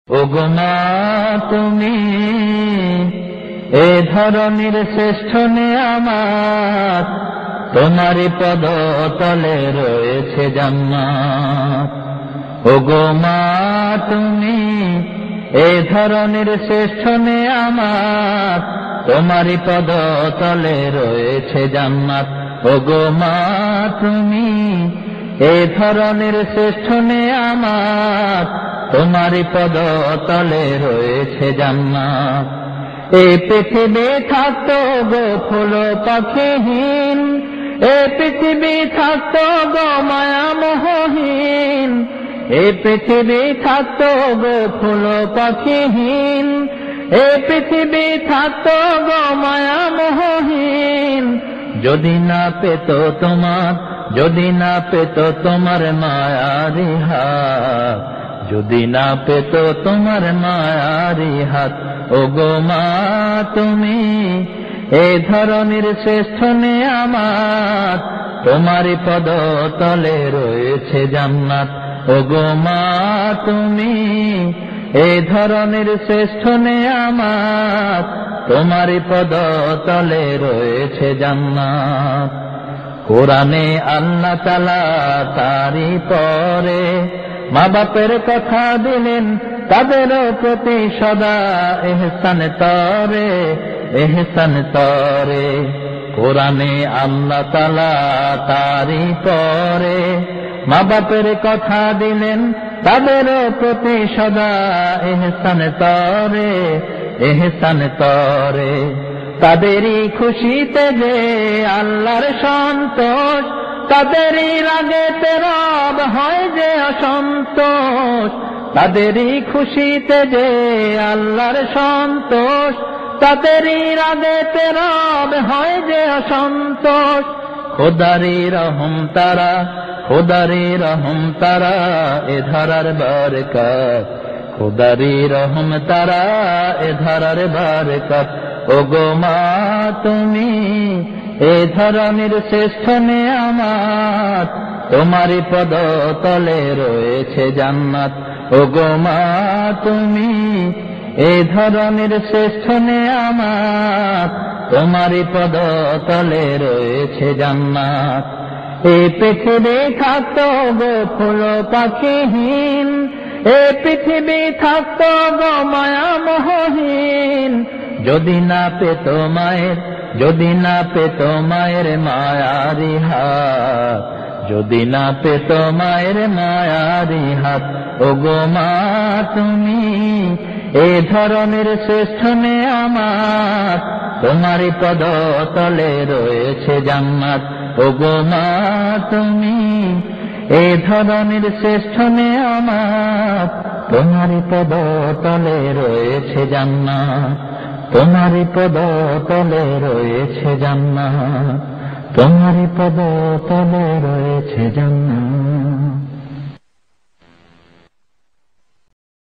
ওগো মা তুমি এ ধরনের শ্রেষ্ঠ নেয়ামত, তোমারই পদ তলে রয়েছে জান্নাত। ওগো মা তুমি এ ধরনের শ্রেষ্ঠ নেয়ামত, তোমারই পদ তলে রয়েছে জান্নাত। ওগো মা তুমি এ ধরনের শ্রেষ্ঠ নেয়ামত, তোমারই পদ তলে রয়েছে জান্নাত। এই পৃথিবী থাকতো গো ফুল পাখিহীন, এ পৃথিবী থাকতো গো মায়া মোহহীন, এ পৃথিবী থাকতো গো ফুল পাখিহীন, এ পৃথিবী থাকতো গো মায়া মোহহীন। যদি না পেত তোমার, যদি না পেত তোমার মায়ারি হাত, যদি না পেত তোমার মায়ারি হাত। ওগো মা তুমি এ ধরনের শ্রেষ্ঠ নেয়ামত, তোমারই পদ তলে রয়েছে জান্নাত। ওগো মা তুমি এ ধরনের শ্রেষ্ঠ নেয়ামত, তোমারই পদ তলে রয়েছে জান্নাত। কোরআনে আল্লাহ তাআলা তারই পরে মা বাপের কথা দিলেন, তাদের প্রতি সদা ইহসান তরে, ইহসান তরে। কোরআনে আল্লাহ তাআলা তারই পরে মা বাপের কথা দিলেন, তাদের প্রতি সদা ইহসান তরে, ইহসান তরে। তাদেরই খুশিতে যে আল্লাহর সন্তোষ, তাদেরই রাগেতে রব হয় যে অসন্তোষ। তাদেরই খুশিতে যে আল্লাহর সন্তোষ, তাদেরই রাগেতে রব হয় যে অসন্তোষ। খোদারি রহম তারা, খোদারি রহম তারা এ ধরার বরকত, খোদারি রহম তারা এ ধরার বরকত। ওগো মা তুমি এ ধরনের শ্রেষ্ঠ নেয়ামত, তোমারই পদ তলে রয়েছে জান্নাত। ওগো মা তুমি এ ধরনের শ্রেষ্ঠ নেয়ামত, তোমারই পদ তলে রয়েছে জান্নাত। এই পৃথিবী থাকতো গো ফুল পাখিহীন, এ পৃথিবী থাকতো গো মায়া মোহহীন। যদি না পেত মায়ের, যদি না পেত মায়ের মায়ারি হাত, যদি না পেত মায়ের মায়ারি হাত। ওগো মা তুমি এ ধরনের শ্রেষ্ঠ নেয়ামত, তোমারই পদ তলে রয়েছে জান্নাত। ওগো মা তুমি এ ধরনের শ্রেষ্ঠ নেয়ামত, তোমারই পদ তলে রয়েছে জান্নাত, তোমারই পদ তলে রয়েছে জান্নাত, তোমারই পদ তলে রয়েছে জান্নাত।